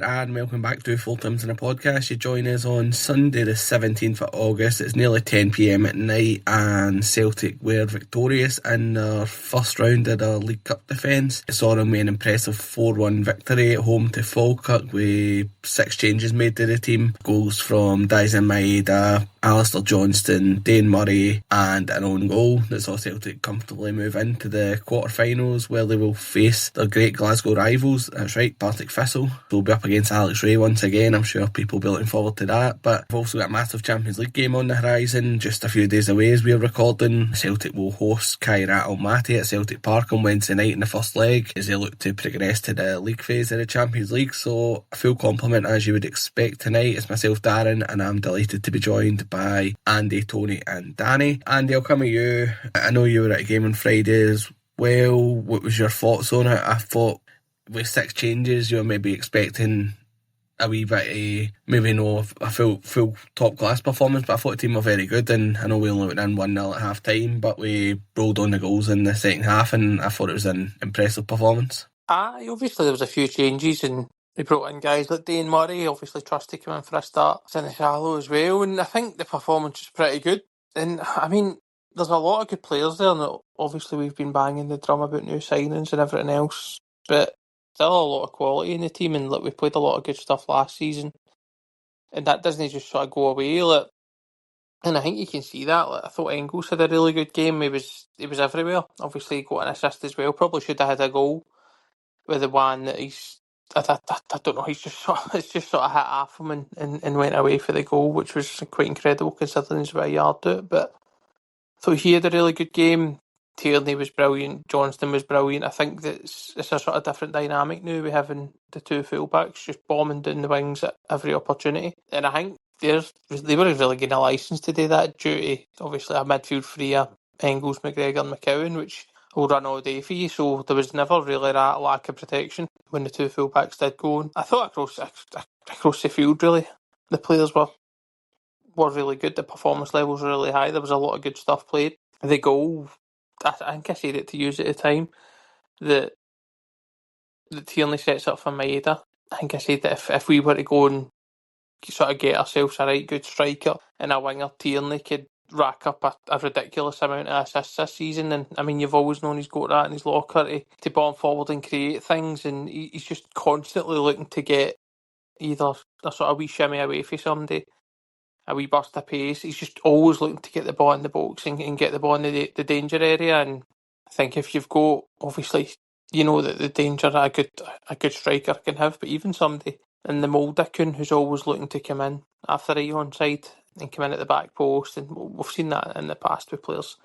there, and welcome back to Full Times in a Podcast. You join us on Sunday the 17th of August. It's nearly 10pm at night, and Celtic were victorious in their first round of the League Cup defence. It saw them with an impressive 4-1 victory at home to Falkirk with 6 changes made to the team. Goals from Dyson Maeda, Alistair Johnston, Dane Murray, and an own goal that saw Celtic comfortably move into the quarter-finals, where they will face their great Glasgow rivals. That's right, Partick Thistle. They'll be up against Alex Rae once again. I'm sure people will be looking forward to that. But we've also got a massive Champions League game on the horizon, just a few days away as we're recording. Celtic will host Kairat Almaty at Celtic Park on Wednesday night in the first leg as they look to progress to the league phase of the Champions League. So a full complement as you would expect tonight. It's myself, Darren, and I'm delighted to be joined by Andy, Tony and Danny. Andy, I'll come at you. I know you were at a game on Friday as well. What was your thoughts on it? I thought with 6 changes you were maybe expecting a wee bit maybe no a full top class performance, but I thought the team were very good, and I know we only went in 1-0 at half time, but we rolled on the goals in the second half, and I thought it was an impressive performance. Obviously there was a few changes, and they brought in guys like Dane Murray, obviously trusted to come in for a start, Sinisalo as well, and I think the performance was pretty good. And I mean, there's a lot of good players there, and obviously we've been banging the drum about new signings and everything else, but still a lot of quality in the team, and we played a lot of good stuff last season, and that doesn't just sort of go away. And I think you can see that. I thought Engels had a really good game. He was everywhere. Obviously, he got an assist as well. Probably should have had a goal with the one that I don't know. He's just it's just sort of hit off him and went away for the goal, which was quite incredible considering he's about a yard to it. But I thought he had a really good game. Tierney was brilliant. Johnston was brilliant. I think that it's a sort of different dynamic now. We having the 2 fullbacks just bombing down the wings at every opportunity, and I think they were really getting a licence to do that due to obviously a midfield three of Engels, McGregor and McCowan, which will run all day for you, so there was never really that lack of protection when the 2 fullbacks did go on. I thought across the field really the players were really good. The performance levels were really high. There was a lot of good stuff played. The goal, I think I said it to use at the time, that Tierney sets up for Maeda. I think I said that if we were to go and sort of get ourselves a right good striker and a winger, Tierney could rack up a ridiculous amount of assists this season. And I mean, you've always known he's got that in his locker to bomb forward and create things, and he's just constantly looking to get either a sort of wee shimmy away for somebody, a wee burst of pace. He's just always looking to get the ball in the box and get the ball in the danger area. And I think if you've got, obviously, you know that the danger a good striker can have, but even somebody in the mould of Kuhn who's always looking to come in after a onside and come in at the back post, and we've seen that in the past with players.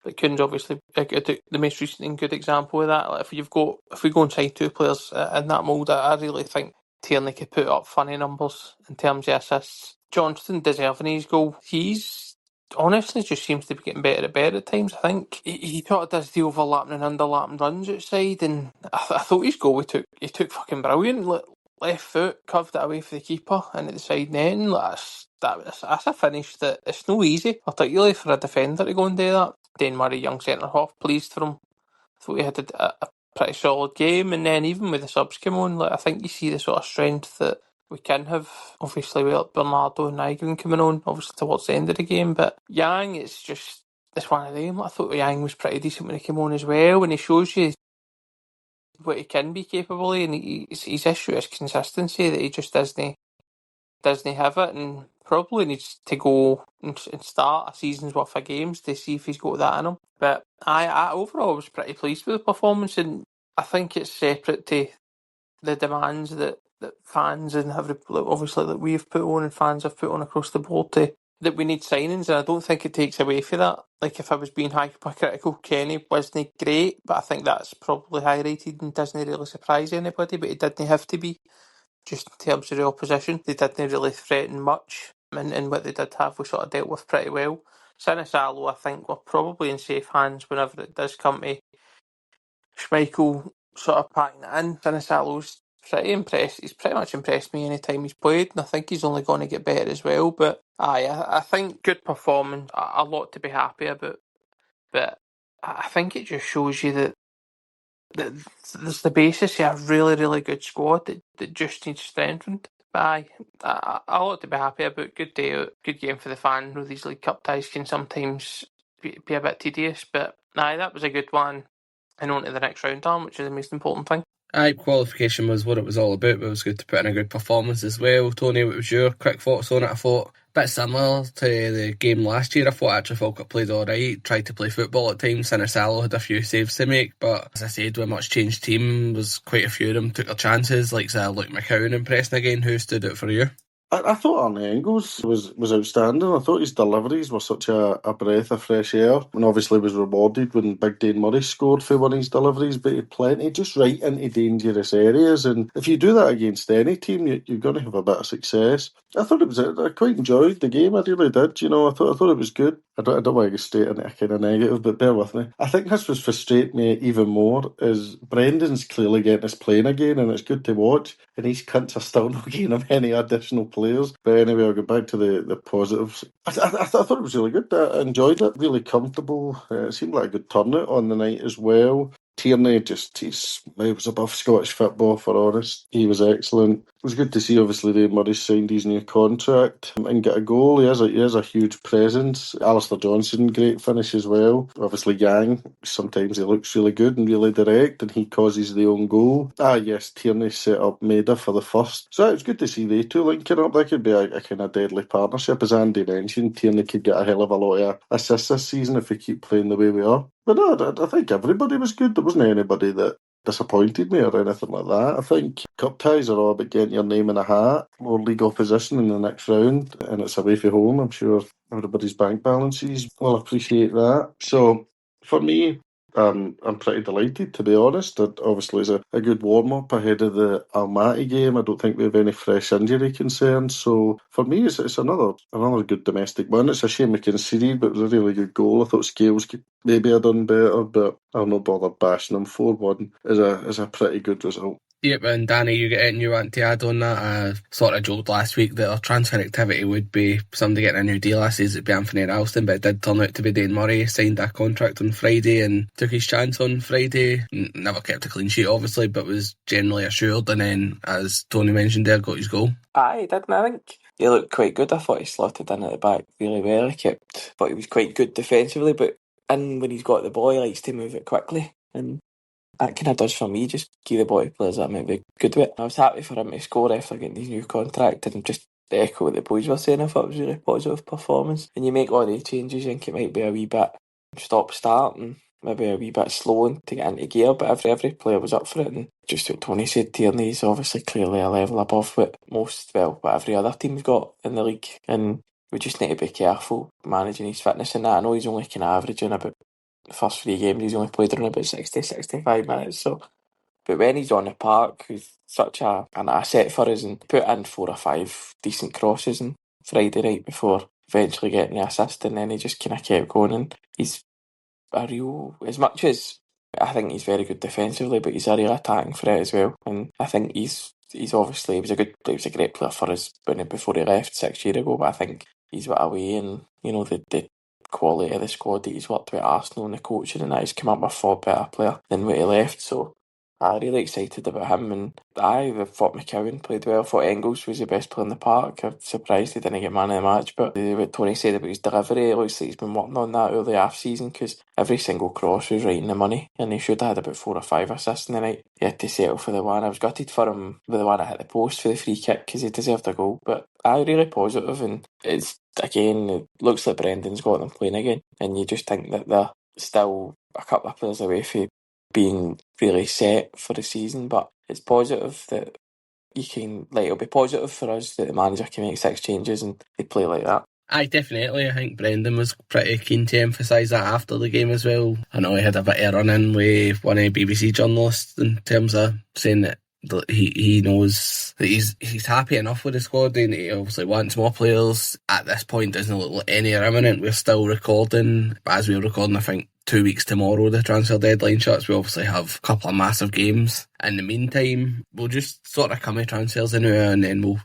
But Kuhn's obviously the most recent and good example of that. Like if we go inside 2 players in that mould, I really think Tierney could put up funny numbers in terms of assists. Johnston deserving his goal. He's honestly just seems to be getting better at times. I think he sort of does the overlapping and underlapping runs outside, and I thought his goal he took fucking brilliant. Left foot, curved it away for the keeper and at the side net. And that's a finish that it's no easy, particularly for a defender to go and do that. Dane Murray, young centre half, pleased for him. Thought he had a pretty solid game, and then even with the subs come on, I think you see the sort of strength that we can have. Obviously, with Bernardo and Nygren coming on, obviously towards the end of the game, but Yang, it's one of them. I thought Yang was pretty decent when he came on as well, and he shows you what he can be capable of, and his issue is consistency, that he just doesn't have it, and probably needs to go and start a season's worth of games to see if he's got that in him. But I overall was pretty pleased with the performance, and I think it's separate to the demands that fans and obviously that we've put on and fans have put on across the board that we need signings, and I don't think it takes away from that. Like if I was being hypercritical, Kenny wasn't great, but I think that's probably high rated and doesn't really surprise anybody, but it didn't have to be. Just in terms of the opposition, they didn't really threaten much, and what they did have we sort of dealt with pretty well. Sinisalo, I think, we're probably in safe hands whenever it does come to Schmeichel sort of packing it in. Sinisalo's pretty impressed. He's pretty much impressed me any time he's played, and I think he's only going to get better as well. But I think good performance, a lot to be happy about. But I think it just shows you that there's the basis of a really, really good squad that just needs strengthened. But I ought to be happy about. Good day out, good game for the fan. These League Cup ties can sometimes be a bit tedious, but that was a good one. And on to the next round, Tom, which is the most important thing. Qualification was what it was all about, but it was good to put in a good performance as well. Tony, what was your quick thoughts on it? I thought a bit similar to the game last year. I thought actually Falkirk played alright, tried to play football at times. Sinisalo had a few saves to make, but as I said, with a much changed team, was quite a few of them took their chances, like Luke McCowan impressing again. Who stood out for you? I thought Arnie Engels was outstanding. I thought his deliveries were such a breath of fresh air, and obviously was rewarded when Big Dane Murray scored for one of his deliveries, but he had plenty just right into dangerous areas, and if you do that against any team, you're going to have a bit of success. I thought it was. I quite enjoyed the game. I really did. You know, I thought it was good. I don't want to get straight into a kind of negative, but bear with me. I think this was frustrating me even more. Is Brendan's clearly getting us playing again, and it's good to watch. And these cunts are still not getting him any additional players. But anyway, I'll go back to the positives. I thought it was really good. I enjoyed it. Really comfortable. It seemed like a good turnout on the night as well. Tierney he was above Scottish football, for honest. He was excellent. It was good to see, obviously, Dave Murray signed his new contract and get a goal. He has a huge presence. Alistair Johnson, great finish as well. Obviously, Yang, sometimes he looks really good and really direct, and he causes the own goal. Yes, Tierney set up Maida for the first. So it was good to see they two linking up. That could be a kind of deadly partnership. As Andy mentioned, Tierney could get a hell of a lot of assists this season if we keep playing the way we are. But no, I think everybody was good. There wasn't anybody that disappointed me or anything like that. I think cup ties are all about getting your name in a hat, more league opposition in the next round, and it's away from home. I'm sure everybody's bank balances will appreciate that. So for me, I'm pretty delighted, to be honest. It obviously is a good warm-up ahead of the Almaty game. I don't think we have any fresh injury concerns. So for me, it's another good domestic win. It's a shame we conceded, but it was a really good goal. I thought Scales could maybe have done better, but I'll not bother bashing them. 4-1 is a pretty good result. Yep, and Danny, you get anything you want to add on that? I sort of joked last week that our transfer activity would be somebody getting a new deal. I says it'd be Anthony Ralston, but it did turn out to be Dane Murray. Signed a contract on Friday and took his chance on Friday. Never kept a clean sheet, obviously, but was generally assured. And then, as Tony mentioned there, got his goal. Aye, didn't I think he looked quite good. I thought he slotted in at the back really well. But he was quite good defensively, but when he's got the ball, he likes to move it quickly, and that kind of does for me. Just give the ball to players that might be good with it. I was happy for him to score after getting his new contract, and just echo what the boys were saying. I thought it was a really positive performance. And you make all the changes, you think it might be a wee bit stop-start and maybe a wee bit slow to get into gear, but every player was up for it. And just what Tony said, Tierney's obviously clearly a level above what every other team's got in the league, and we just need to be careful managing his fitness and that. I know he's only kind of averaging about the first 3 games, he's only played around about 60-65 minutes, but when he's on the park, he's such an asset for us, and put in 4 or 5 decent crosses on Friday night before eventually getting the assist, and then he just kind of kept going, and he's a real, as much as I think he's very good defensively, but he's a real attacking threat as well, and I think he's obviously, he was a great player for us before he left 6 years ago, but I think he's went away, and you know, the quality of the squad that he's worked with at Arsenal and the coaching and that, he's come up with a far better player than what he left, so I'm really excited about him. And I thought McCowan played well. I thought Engels was the best player in the park. I'm surprised he didn't get man of the match, but what Tony said about his delivery, it looks like he's been working on that early half season, because every single cross was right in the money, and he should have had about 4 or 5 assists in the night. He had to settle for the one. I was gutted for him with the one that hit the post for the free kick, because he deserved a goal, but I really positive, and it's, again, it looks like Brendan's got them playing again, and you just think that they're still a couple of players away from being really set for the season, but it's positive that it'll be positive for us that the manager can make 6 changes and they play like that. Aye, definitely. I think Brendan was pretty keen to emphasise that after the game as well. I know he had a bit of a run-in with one of the BBC journalists in terms of saying that he knows that he's happy enough with the squad, and he obviously wants more players. At this point, doesn't look like any are imminent. We're still recording, as we're recording, I think 2 weeks tomorrow the transfer deadline shuts. We obviously have a couple of massive games. In the meantime, we'll just sort of come to transfers anyway, and then we'll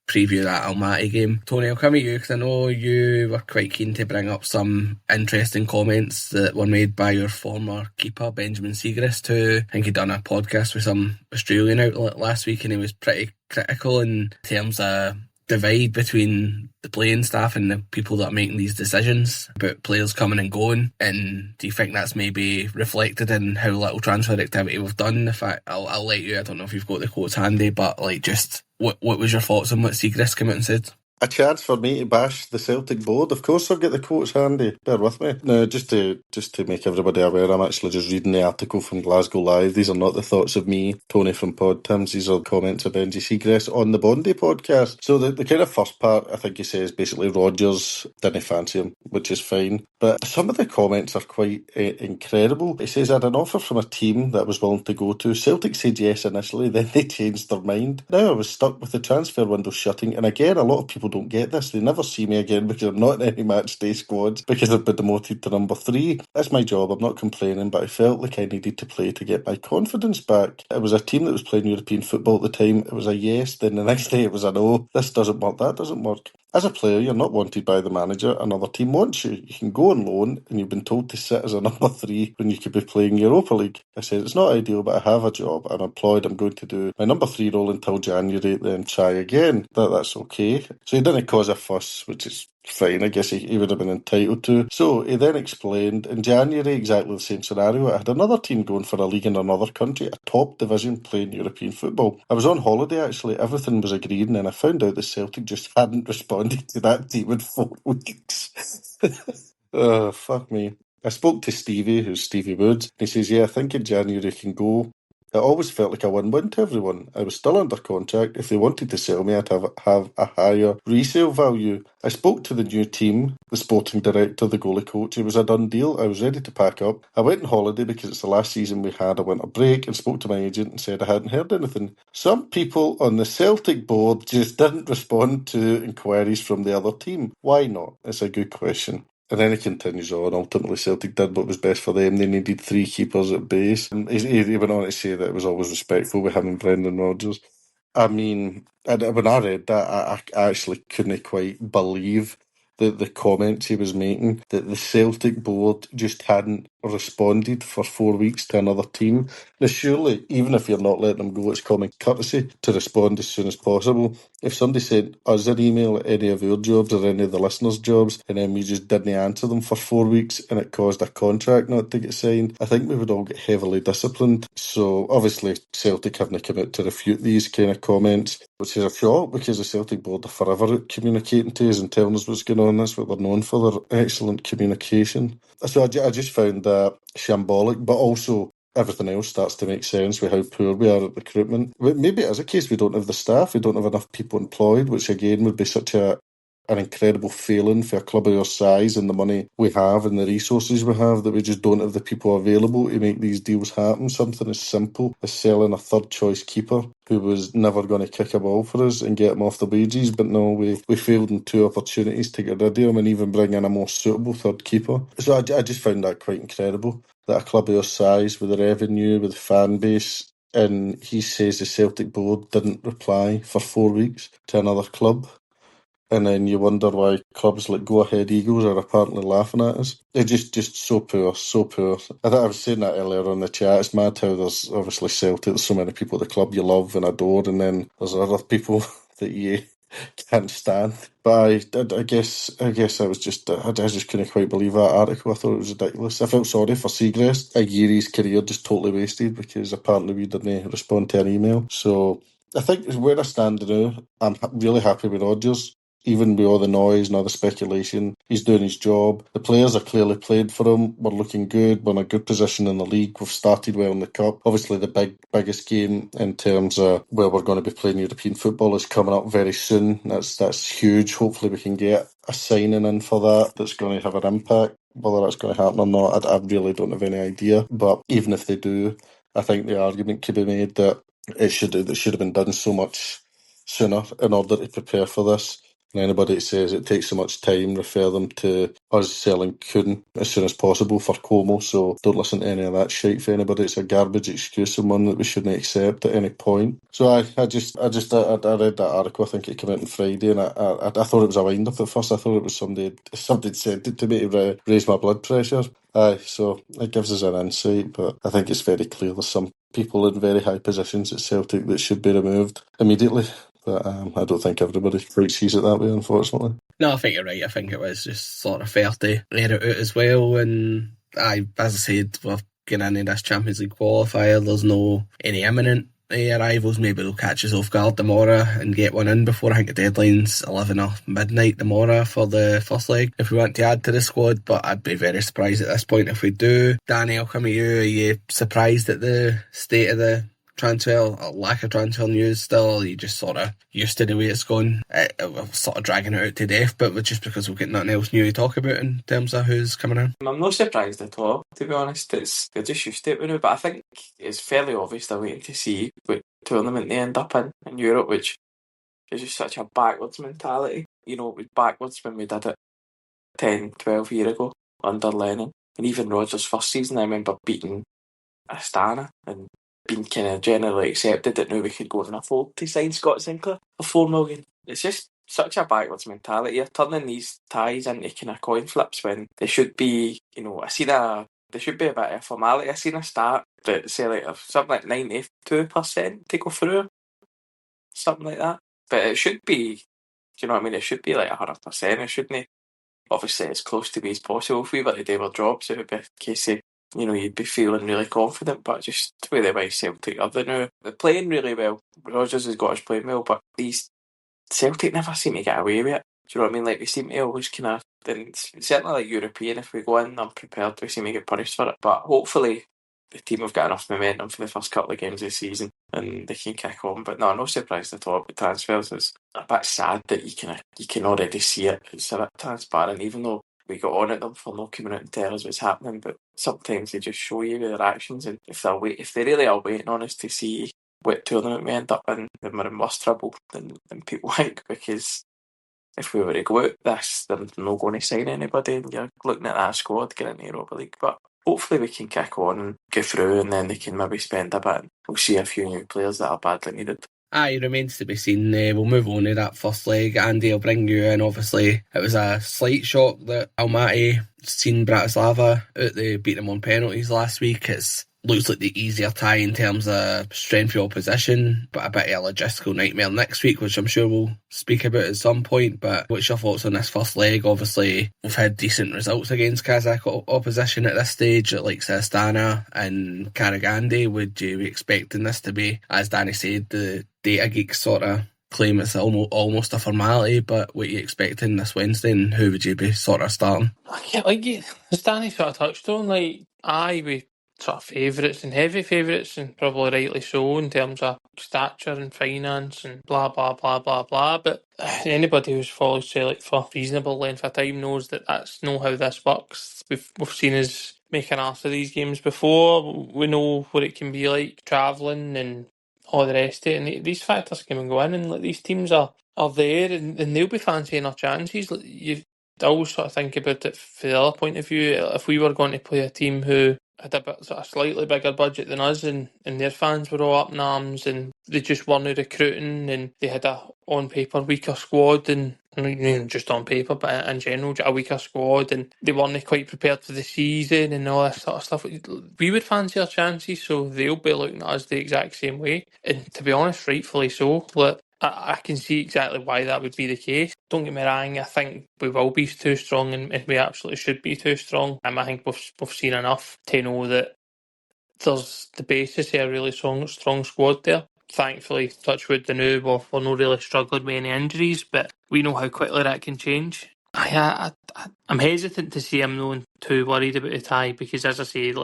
preview that Almaty game. Tony, I'll come at you because I know you were quite keen to bring up some interesting comments that were made by your former keeper, Benji Siegrist, who I think he'd done a podcast with some Australian outlet last week, and he was pretty critical in terms of divide between the playing staff and the people that are making these decisions about players coming and going. And do you think that's maybe reflected in how little transfer activity we've done? In fact, I'll let you, I don't know if you've got the quotes handy, but like, just what was your thoughts on what Siegrist came out and said? A chance for me to bash the Celtic board. Of course I'll get the quotes handy. Bear with me. No, just to make everybody aware, I'm actually just reading the article from Glasgow Live. These are not the thoughts of me, Tony from Pod Tims. These are comments of Benji Siegrist on the Bondi podcast. So the kind of first part, I think he says basically Rodgers didn't fancy him, which is fine. But some of the comments are quite incredible. He says, I had an offer from a team that I was willing to go to. Celtic said yes initially, then they changed their mind. Now I was stuck with the transfer window shutting. And again, a lot of people don't get this. They never see me again because I'm not in any match day squads because I've been demoted to number 3. That's my job. I'm not complaining, but I felt like I needed to play to get my confidence back. It was a team that was playing European football at the time. It was a yes, then the next day it was a no. This doesn't work, that doesn't work. As a player, you're not wanted by the manager. Another team wants you. You can go on loan and you've been told to sit as a number 3 when you could be playing Europa League. I said, it's not ideal, but I have a job. I'm employed. I'm going to do my number 3 role until January, then try again. That's okay. So he didn't cause a fuss, which is fine. I guess he would have been entitled to. So he then explained, in January, exactly the same scenario. I had another team going for a league in another country, a top division playing European football. I was on holiday, actually. Everything was agreed, and then I found out the Celtic just hadn't responded to that team in 4 weeks. Oh, fuck me. I spoke to Stevie, who's Stevie Woods, and he says, yeah, I think in January can go. It always felt like a win-win to everyone. I was still under contract. If they wanted to sell me, I'd have a higher resale value. I spoke to the new team, the sporting director, the goalie coach. It was a done deal. I was ready to pack up. I went on holiday because it's the last season we had a winter break and spoke to my agent and said I hadn't heard anything. Some people on the Celtic board just didn't respond to inquiries from the other team. Why not? It's a good question. And then he continues on. Ultimately, Celtic did what was best for them. They needed 3 keepers at base. And he went on to say that it was always respectful with him and Brendan Rodgers. I mean, when I read that, I actually couldn't quite believe the comments he was making, that the Celtic board just hadn't responded for 4 weeks to another team. Now, surely, even if you're not letting them go, it's common courtesy to respond as soon as possible. If somebody sent us an email at any of our jobs or any of the listeners' jobs, and then we just didn't answer them for 4 weeks and it caused a contract not to get signed, I think we would all get heavily disciplined. So, obviously, Celtic haven't come out to refute these kind of comments, which is a shock because the Celtic board are forever out communicating to us and telling us what's going on. That's what they're known for, their excellent communication. So I just found that shambolic, but also everything else starts to make sense with how poor we are at recruitment. Maybe it is a case we don't have the staff, we don't have enough people employed, which again would be such an incredible failing for a club of our size and the money we have and the resources we have, that we just don't have the people available to make these deals happen. Something as simple as selling a third choice keeper who was never going to kick a ball for us and get him off the wages, but no, we failed in 2 opportunities to get rid of him and even bring in a more suitable third keeper. So I just found that quite incredible, that a club of our size, with the revenue, with the fan base, and he says the Celtic board didn't reply for 4 weeks to another club. And then you wonder why clubs like Go Ahead Eagles are apparently laughing at us. They're just so poor, so poor. I think I was saying that earlier on the chat. It's mad how there's obviously Celtic, there's so many people at the club you love and adore, and then there's other people that you can't stand. But I guess I was just, I just couldn't quite believe that article. I thought it was ridiculous. I felt sorry for Siegrist. A year of his career just totally wasted because apparently we didn't respond to an email. So I think where I stand now, I'm really happy with Rodgers. Even with all the noise and all the speculation, he's doing his job. The players are clearly played for him. We're looking good. We're in a good position in the league. We've started well in the cup. Obviously, the biggest game in terms of where we're going to be playing European football is coming up very soon. That's huge. Hopefully, we can get a signing in for that that's going to have an impact. Whether that's going to happen or not, I really don't have any idea. But even if they do, I think the argument could be made that it should have been done so much sooner in order to prepare for this. And anybody that says it takes so much time, refer them to us selling Kuhn as soon as possible for Como. So don't listen to any of that shite for anybody. It's a garbage excuse and one that we shouldn't accept at any point. So I read that article. I think it came out on Friday, and I thought it was a wind up at first. I thought it was somebody sent it to me to raise my blood pressure. So it gives us an insight, but I think it's very clear there's some people in very high positions at Celtic that should be removed immediately. But I don't think everybody quite sees it that way, unfortunately. No, I think you're right. I think it was just sort of fair to air it out as well. And as I said, we're getting into this Champions League qualifier. There's no any imminent arrivals. Maybe they'll catch us off guard tomorrow and get one in before. I think the deadline's 11 or midnight tomorrow for the first leg if we want to add to the squad, but I'd be very surprised at this point if we do. Danny, I'll come to you. Are you surprised at the state of the transfer or lack of transfer news still? Or are you just sort of used to the way it's gone? We're sort of dragging it out to death, but just because we've got nothing else new to talk about in terms of who's coming in. I'm not surprised at all, to be honest. They're just used to it now, but I think it's fairly obvious they're waiting to see what tournament they end up in Europe, which is just such a backwards mentality. You know, it was backwards when we did it 10, 12 years ago under Lennon. And even Rodgers' first season, I remember beating Astana and being kind of generally accepted that now we could go and afford to sign Scott Sinclair for 4 million. It's just such a backwards mentality. You're turning these ties into kind of coin flips when they should be, you know, there should be a bit of formality. I seen a stat that say like something like 92% to go through, something like that. But it should be, do you know what I mean? It should be like 100%. It shouldn't. Obviously, as close to me as possible. If we were to do our jobs, it would be a case of, you know, you'd be feeling really confident, but just the way the way Celtic are now, they're playing really well. Rodgers has got us playing well, but these Celtic never seem to get away with it. Do you know what I mean? Like, we seem to always kind of, certainly like European, if we go in unprepared, we seem to get punished for it. But hopefully, the team have got enough momentum for the first couple of games of the season and they can kick on. But no surprise at all with transfers. It's a bit sad that you can already see it. It's a bit transparent, even though we got on at them for not coming out and telling us what's happening. But sometimes they just show you with their actions, and if they really are waiting on us to see what tournament we end up in, then we're in worse trouble than people think, because if we were to go out this, they're not going to sign anybody, and you're looking at that squad getting into Europa League. But hopefully we can kick on and get through, and then they can maybe spend a bit. We'll see a few new players that are badly needed. It remains to be seen. We'll move on to that first leg. Andy, I'll bring you in. Obviously, it was a slight shock that Almaty seen Bratislava out. They beat them on penalties last week. It looks like the easier tie in terms of strength of opposition, but a bit of a logistical nightmare next week, which I'm sure we'll speak about at some point. But what's your thoughts on this first leg? Obviously, we've had decent results against Kazakh opposition at this stage, like Astana and Karagandhi. Would you be expecting this to be, as Danny said, the data geeks sort of claim it's almost a formality, but what are you expecting this Wednesday, and who would you be sort of starting? Yeah, like as Danny sort of touched on, like we sort of favourites and heavy favourites, and probably rightly so in terms of stature and finance and blah blah blah blah blah. But anybody who's followed Celtic for reasonable length of time knows that that's not how this works. We've seen us make an arse of these games before. We know what it can be like travelling and all the rest of it, and these factors come and go in, and like these teams are there, and they'll be fancying our chances. Like, you always sort of think about it from the other point of view. If we were going to play a team who had a bit sort of slightly bigger budget than us, and their fans were all up in arms, and they just weren't recruiting, and they had a on paper weaker squad, and just on paper, but in general, a weaker squad, and they weren't quite prepared for the season and all that sort of stuff. We would fancy our chances, so they'll be looking at us the exact same way. And to be honest, rightfully so. Look, I can see exactly why that would be the case. Don't get me wrong, I think we will be too strong, and we absolutely should be too strong. I think we've seen enough to know that there's the basis of a really strong squad there. Thankfully, touch wood, the new, we're not really struggling with any injuries, but we know how quickly that can change. I'm hesitant to say I'm not too worried about the tie, because as I say,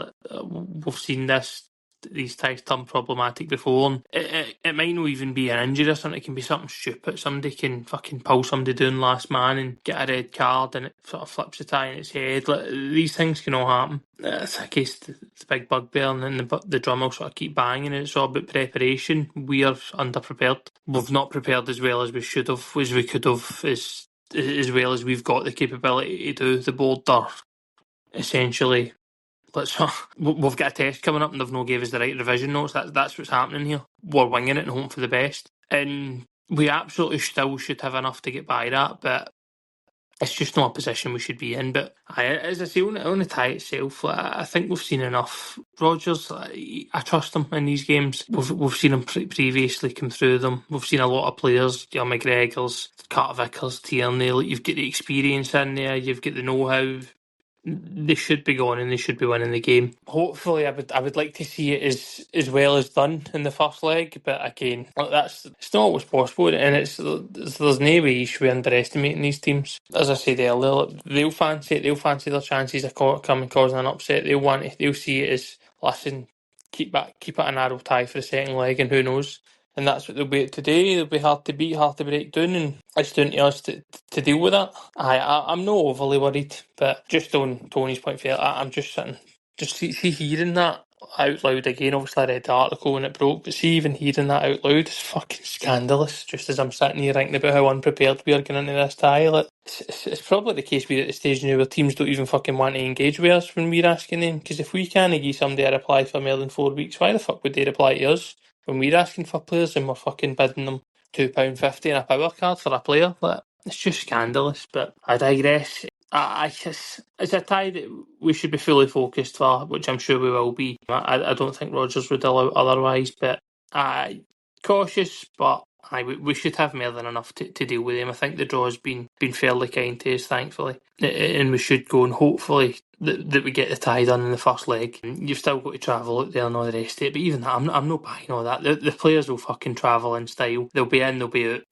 we've seen this these ties turn problematic before. And it might not even be an injury or something. It can be something stupid. Somebody can fucking pull somebody down last man and get a red card, and it sort of flips the tie in its head. Like, these things can all happen. It's a case the big bugbear, and then the drum will sort of keep banging. And it's all about preparation. We are underprepared. We've not prepared as well as we should have, as we could have, as well as we've got the capability to do. The board are essentially, we've got a test coming up and they've not gave us the right revision notes. That's what's happening here. We're winging it and hoping for the best, and we absolutely still should have enough to get by that, but it's just not a position we should be in. But as I say, on the tie itself, I think we've seen enough. Rodgers, I trust him in these games. We've seen him previously come through them. We've seen a lot of players, McGregor's, Carter Vickers, Tierney. You've got the experience in there, you've got the know-how. They should be going and they should be winning the game. Hopefully, I would like to see it as well as done in the first leg, but again, it's not always possible, and there's no way you should be underestimating these teams. As I said earlier, they'll fancy it. They'll fancy their chances of coming causing an upset. They'll see it as, listen, keep it a narrow tie for the second leg, and who knows. And that's what they'll be at today. They'll be hard to beat, hard to break down, and it's down to us to deal with that. I'm not overly worried, but just on Tony's point, I'm just sitting, just see hearing that out loud again. Obviously, I read the article when it broke, but see even hearing that out loud is fucking scandalous. Just as I'm sitting here thinking about how unprepared we are going into this tie, it's probably the case we're at the stage now where teams don't even fucking want to engage with us when we're asking them. Because if we can't give somebody a reply for more than 4 weeks, why the fuck would they reply to us? When we're asking for players and we're fucking bidding them £2.50 and a power card for a player, it's just scandalous. But I digress. It's a tie that we should be fully focused for, which I'm sure we will be. I don't think Rodgers would allow otherwise, but cautious, but we should have more than enough to deal with him. I think the draw's been fairly kind to us, thankfully, and we should go and hopefully that we get the tie done in the first leg. You've still got to travel out there and all the rest of it, but even that, I'm not buying all that. The players will fucking travel in style. They'll be in, they'll be out.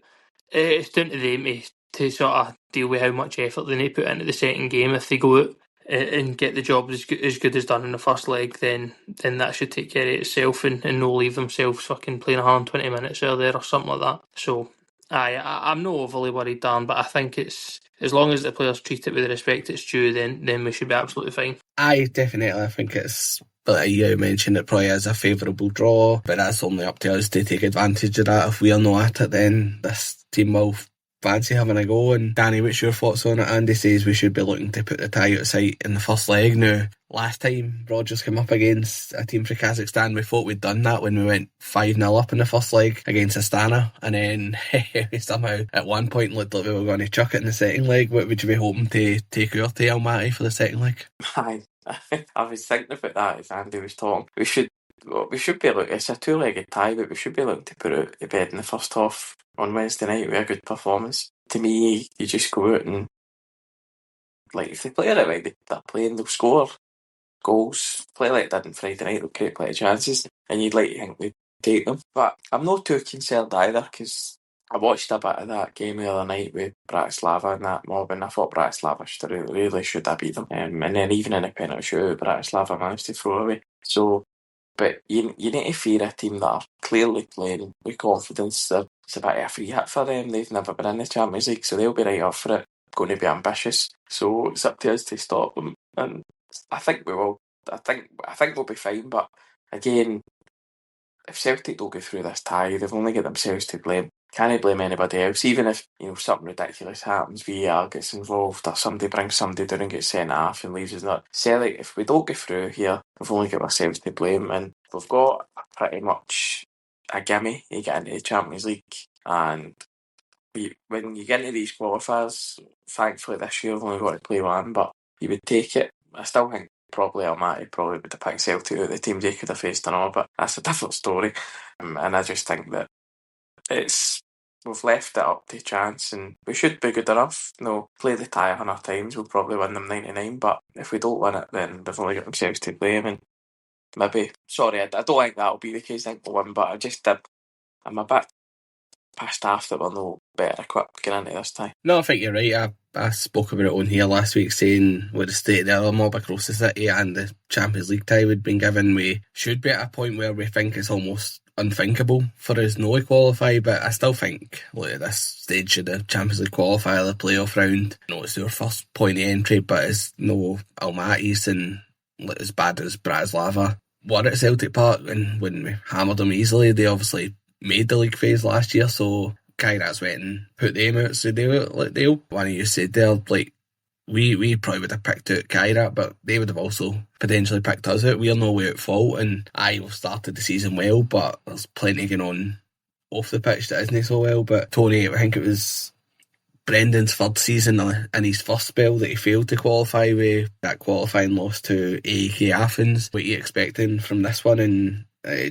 It's down to them to sort of deal with how much effort they need to put into the second game. If they go out and get the job as good as done in the first leg, then that should take care of itself and no leave themselves fucking playing 120 minutes there or something like that. So I'm not overly worried, Dan, but I think it's, as long as the players treat it with the respect it's due, then we should be absolutely fine. Definitely. I think it's, but you mentioned it probably is a favourable draw, but that's only up to us to take advantage of that. If we are not at it, then this team will fancy having a go. And Danny, what's your thoughts on it? Andy says we should be looking to put the tie out of sight in the first leg. Now, last time Rodgers came up against a team from Kazakhstan, we thought we'd done that when we went 5-0 up in the first leg against Astana, and then we somehow at one point looked like we were going to chuck it in the second leg. What would you be hoping to take out to Almaty for the second leg? I was thinking about that as Andy was talking. We should be able, it's a two-legged tie, but we should be able to put it to bed in the first half on Wednesday night with a good performance. To me, you just go out and, if they play it right, they're playing, they'll score goals, play like they did on Friday night, they'll create plenty of chances, and you'd like to think they'd take them. But I'm not too concerned either, because I watched a bit of that game the other night with Bratislava and that mob, and I thought Bratislava really should have beat them. And then even in a penalty shootout, Bratislava managed to throw away. So, but you need to fear a team that are clearly playing with confidence. It's a bit of a free hit for them. They've never been in the Champions League, so they'll be right up for it. Going to be ambitious. So it's up to us to stop them. And I think we will. I think we'll be fine. But again, if Celtic don't go through this tie, they've only got themselves to blame. Can't blame anybody else. Even if something ridiculous happens, VAR gets involved, or somebody brings somebody down and gets sent off and leaves us not. Celtic, if we don't go through here, we've only got ourselves to blame, and we've got pretty much a gimme to get into the Champions League. And when you get into these qualifiers, thankfully this year we've only got to play one, but you would take it. I still think probably Almaty would have picked Celtic out of the teams they could have faced and all, but that's a different story. And I just think that we've left it up to chance, and we should be good enough. Play the tie 100 times, we'll probably win them 99, but if we don't win it, then they've only got themselves to blame. And maybe, sorry, I don't think that'll be the case. I think we'll win, but I'm a bit pissed off that we're not better equipped going into this tie. No, I think you're right. I spoke about it on here last week, saying with the state of the other mob across the city and the Champions League tie we'd been given, we should be at a point where we think it's almost unthinkable for us not to qualify, but I still think, look, at this stage of the Champions League qualifier, the playoff round, it's our first point of entry, but it's no Almaty's and as bad as Bratislava were at Celtic Park, and when we hammered them easily, they obviously made the league phase last year, so Kairat's went and put them out, so they'll. One of you said there, like, we probably would have picked out Kairat, but they would have also potentially picked us out. We're no way at fault, and we've started the season well, but there's plenty going on off the pitch that isn't so well. But Tony, I think it was Brendan's third season in his first spell that he failed to qualify with that qualifying loss to AEK Athens. What are you expecting from this one? And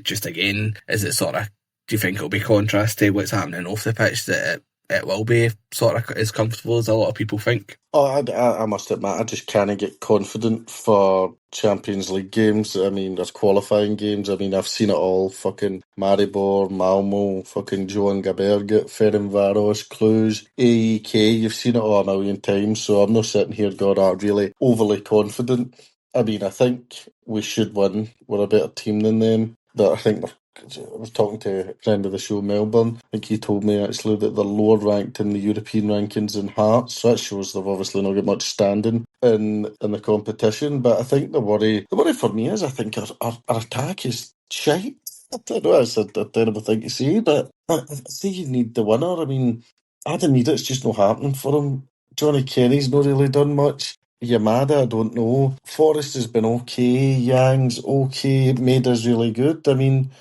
just again, is it sort of, do you think it'll be contrast to what's happening off the pitch, that it will be sort of as comfortable as a lot of people think? Oh, I must admit, I just can't get confident for Champions League games. I mean, there's qualifying games. I mean, I've seen it all. Fucking Maribor, Malmo, fucking Johan Gaberget, Ferencváros, Cluj, AEK. You've seen it all a million times, so I'm not sitting here going, really overly confident. I mean, I think we should win. We're a better team than them. But I think I was talking to a friend of the show, Melbourne. I think he told me actually that they're lower ranked in the European rankings in Hearts. So that shows they've obviously not got much standing in the competition. But I think the worry for me is I think our attack is shite. I don't know, it's a terrible thing to say, but I say you need the winner. I mean, Adam Edith's just not happening for him. Johnny Kenny's not really done much. Yamada, I don't know. Forrest has been okay. Yang's okay. Maida's really good. I mean,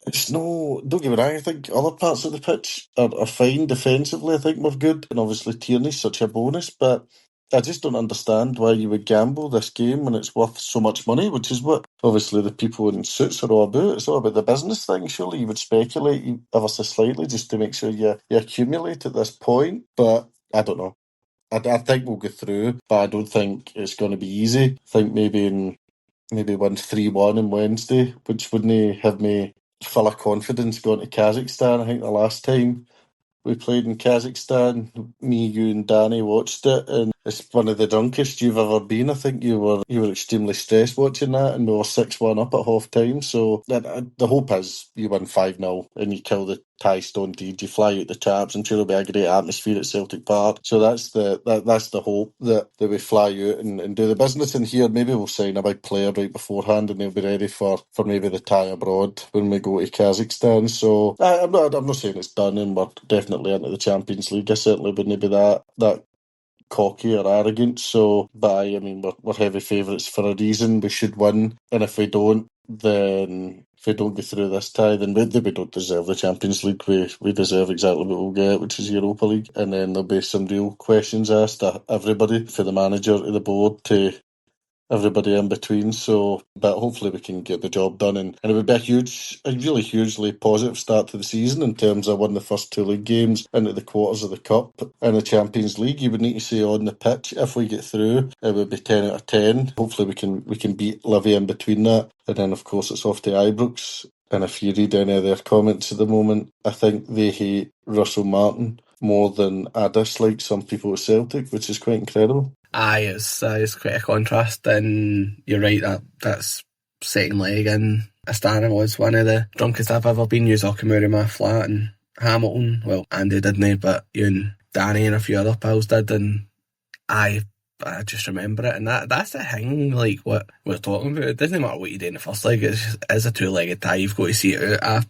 it's no, don't get me wrong, I think other parts of the pitch are fine defensively. I think we're good. And obviously Tierney's such a bonus, but I just don't understand why you would gamble this game when it's worth so much money, which is what obviously the people in suits are all about. It's all about the business thing. Surely you would speculate ever so slightly just to make sure you accumulate at this point. But I don't know. I think we'll go through, but I don't think it's going to be easy. I think maybe win 3-1 on Wednesday, which wouldn't have me full of confidence going to Kazakhstan. I think the last time we played in Kazakhstan, me, you and Danny watched it, and it's one of the drunkest you've ever been. I think you were extremely stressed watching that, and we were 6-1 up at half time. So the hope is you win 5-0 and you kill the Thai Stone Deed, you fly out the chaps. I'm sure it'll be a great atmosphere at Celtic Park. So that's the hope, that we fly out and do the business in here. Maybe we'll sign a big player right beforehand and they'll be ready for maybe the tie abroad when we go to Kazakhstan. So I'm not saying it's done and we're definitely into the Champions League. I certainly wouldn't be that cocky or arrogant. So, but I mean, we're heavy favourites for a reason. We should win, and if we don't, then if we don't go through this tie, then we don't deserve the Champions League. We deserve exactly what we'll get, which is Europa League. And then there'll be some real questions asked to everybody, for the manager, to the board, to everybody in between. So, but hopefully we can get the job done, and it would be a really hugely positive start to the season in terms of winning the first two league games into the quarters of the Cup and the Champions League. You would need to say on the pitch, if we get through, it would be 10 out of 10. Hopefully we can beat Livy in between that, and then of course it's off to Ibrox. And if you read any of their comments at the moment, I think they hate Russell Martin more than I dislike some people at Celtic, which is quite incredible. Aye, it's quite a contrast, and you're right, that's second leg in Astana was one of the drunkest I've ever been. You all come out of my flat in Hamilton. Well, Andy didn't, but you and Danny and a few other pals did, and I just remember it, and that's the thing, like what we're talking about. It doesn't matter what you do in the first leg, it's a two-legged tie, you've got to see it out.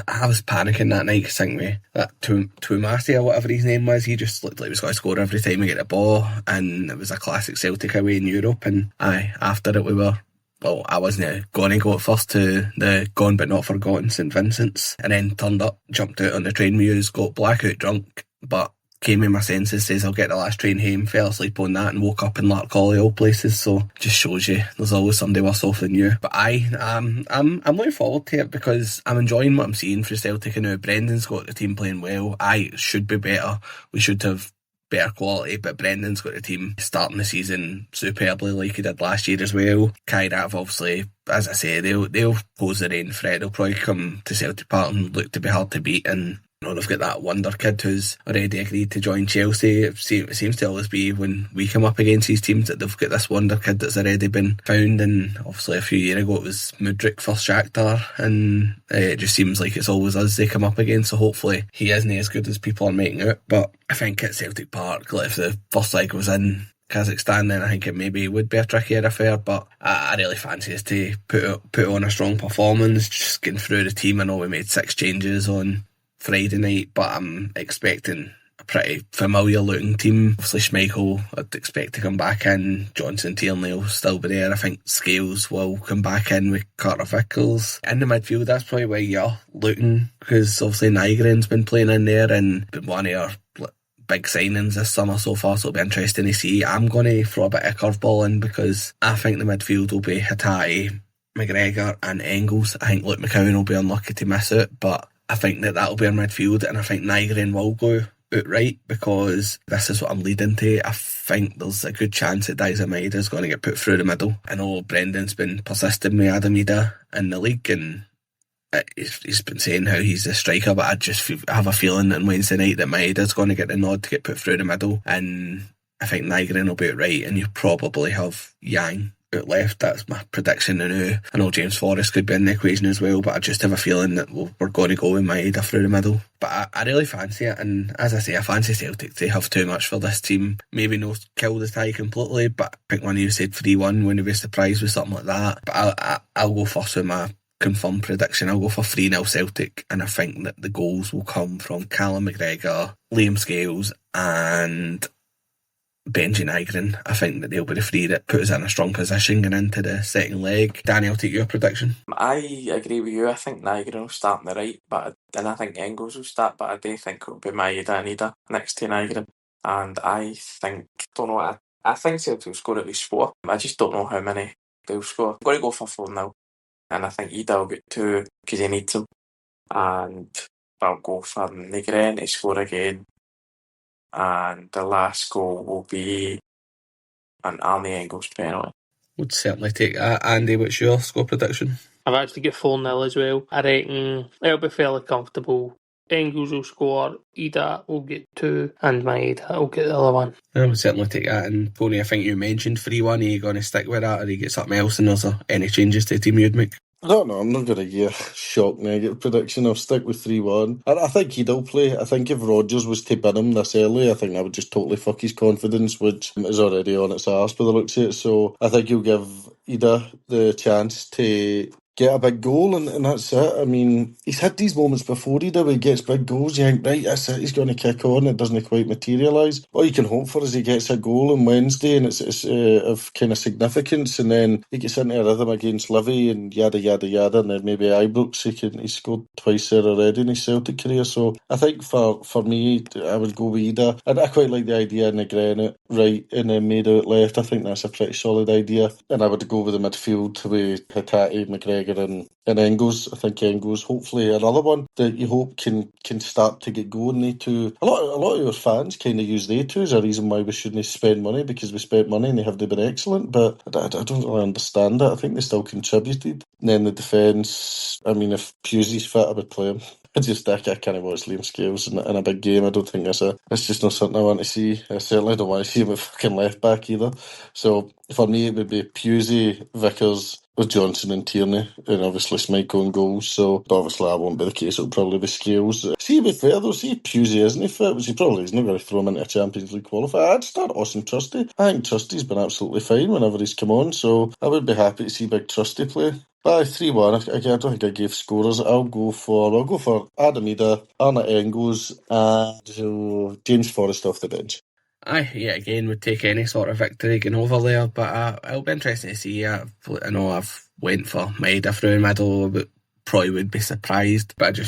I was panicking that night because I think that Tuamasi or whatever his name was, he just looked like he was going to score every time he get the ball, and it was a classic Celtic away in Europe. And after it I wasn't going to go at first to the gone but not forgotten St Vincent's, and then turned up, jumped out on the train with us, got blackout drunk, but came in my senses, says I'll get the last train home, fell asleep on that and woke up in Larkhall, all places. So just shows you there's always somebody worse off than you. But I'm looking forward to it because I'm enjoying what I'm seeing for Celtic, and now Brendan's got the team playing well. It should be better, we should have better quality, but Brendan's got the team starting the season superbly like he did last year as well. Kairat, obviously, as I say, they'll pose their own threat. They'll probably come to Celtic Park and look to be hard to beat, and They've got that wonder kid who's already agreed to join Chelsea. It seems to always be when we come up against these teams that they've got this wonder kid that's already been found, and obviously a few years ago it was Mudryk for Shakhtar, and it just seems like it's always us they come up against, so hopefully he isn't as good as people are making out. But I think at Celtic Park, like if the first leg was in Kazakhstan, then I think it maybe would be a trickier affair, but I really fancy us to put on a strong performance, just getting through the team. I know we made 6 changes on Friday night, but I'm expecting a pretty familiar looking team. Obviously Schmeichel I'd expect to come back in, Johnson, Tierney will still be there. I think Scales will come back in with Carter Vickers. In the midfield, that's probably where you're looking, because obviously Nygren's been playing in there and been one of our big signings this summer so far, so it'll be interesting to see. I'm going to throw a bit of curveball in because I think the midfield will be Hatate, McGregor and Engels. I think Luke McCowan will be unlucky to miss it, but I think that'll be our midfield, and I think Nygren will go outright, because this is what I'm leading to. I think there's a good chance that Daiza Maeda is going to get put through the middle. I know Brendan's been persistent with Adam Ida in the league, and he's been saying how he's a striker, but I just have a feeling on Wednesday night that Maeda's going to get the nod to get put through the middle, and I think Nygren will be outright, and you probably have Yang out left. That's my prediction now. I know James Forrest could be in the equation as well, but I just have a feeling that we're going to go with Maeda through the middle. But I really fancy it, and as I say, I fancy Celtic to have too much for this team. Maybe no kill the tie completely, but I think one of you said 3-1, wouldn't be surprised with something like that. But I'll go first with my confirmed prediction. I'll go for 3-0 Celtic, and I think that the goals will come from Callum McGregor, Liam Scales and Benji Nygren. I think that they'll be the 3 that put us in a strong position going into the second leg. Danny, I'll take your prediction. I agree with you. I think Nygren will start on the right, and I think Engels will start, but I do think it'll be Maeda and Ida next to Nygren. And I think, I think Celtic will score at least 4. I just don't know how many they'll score. I'm going to go for 4-0, and I think Ida will get 2 because he needs them. And I'll go for Nygren to score again. And the last goal will be an Arnie Engels penalty. Would certainly take that. Andy, what's your score prediction? I've actually got 4-0 as well. I reckon it'll be fairly comfortable. Engels will score, Ida will get 2, and Maeda will get the other 1. I would certainly take that. And Tony, I think you mentioned 3-1. Are you going to stick with that, or do you get something else, and there's any changes to the team you'd make? I don't know, I'm not going to give a shock negative prediction. I'll stick with 3-1. I think he'll play. I think if Rodgers was to bin him this early, I think that would just totally fuck his confidence, which is already on its arse by the looks of it. So I think he'll give Ida the chance to get a big goal, and that's it. I mean, he's had these moments before, Ida, where he gets big goals. You think, right, that's it, he's going to kick on. It doesn't quite materialise. All you can hope for is he gets a goal on Wednesday, and it's of kind of significance, and then he gets into a rhythm against Livy, and yada, yada, yada, and then maybe Ibrox, he scored twice there already in his Celtic career. So I think for me, I would go with Ida. And I quite like the idea of Negren right and then Maeda out left. I think that's a pretty solid idea. And I would go with the midfield with Hatate, McGregor and Engels. I think Engels, hopefully another one that you hope can start to get going. They two, a lot of your fans kind of use they two as a reason why we shouldn't spend money, because we spent money and they have been excellent, but I don't really understand it. I think they still contributed. And then the defence, I mean, if Pusey's fit, I would play him. I can't watch Liam Scales in a big game. I don't think it's just not something I want to see. I certainly don't want to see him at fucking left back either. So for me, it would be Pusey, Vickers with Johnson and Tierney, and obviously Schmeichel and goals. So obviously that won't be the case. It'll probably be Scales. See, to be fair though, see Pusey isn't he fit, which he probably is not going to throw him into a Champions League qualifier. I'd start Austin Trusty. I think Trusty's been absolutely fine whenever he's come on, so I would be happy to see big Trusty play. By 3-1, I don't think I gave scorers. I'll go for Adam Ida, Arne Engels, and James Forrest off the bench. Aye, yeah, again, would take any sort of victory going over there, but it'll be interesting to see. I know I've went for Maeda through the middle, but probably would be surprised, but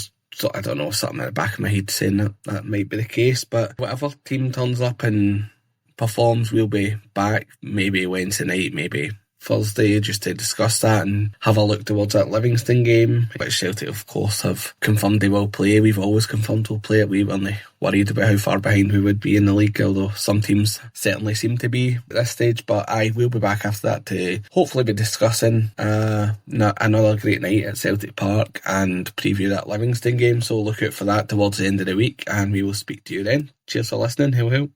I don't know, something at the back of my head saying that might be the case. But whatever team turns up and performs, we'll be back maybe Wednesday night, maybe Thursday just to discuss that and have a look towards that Livingston game, which Celtic of course have confirmed they will play. We've always confirmed we'll play it. We weren't worried about how far behind we would be in the league, although some teams certainly seem to be at this stage. But we'll be back after that to hopefully be discussing another great night at Celtic Park and preview that Livingston game, so look out for that towards the end of the week and we will speak to you then. Cheers for listening. Hail, hail.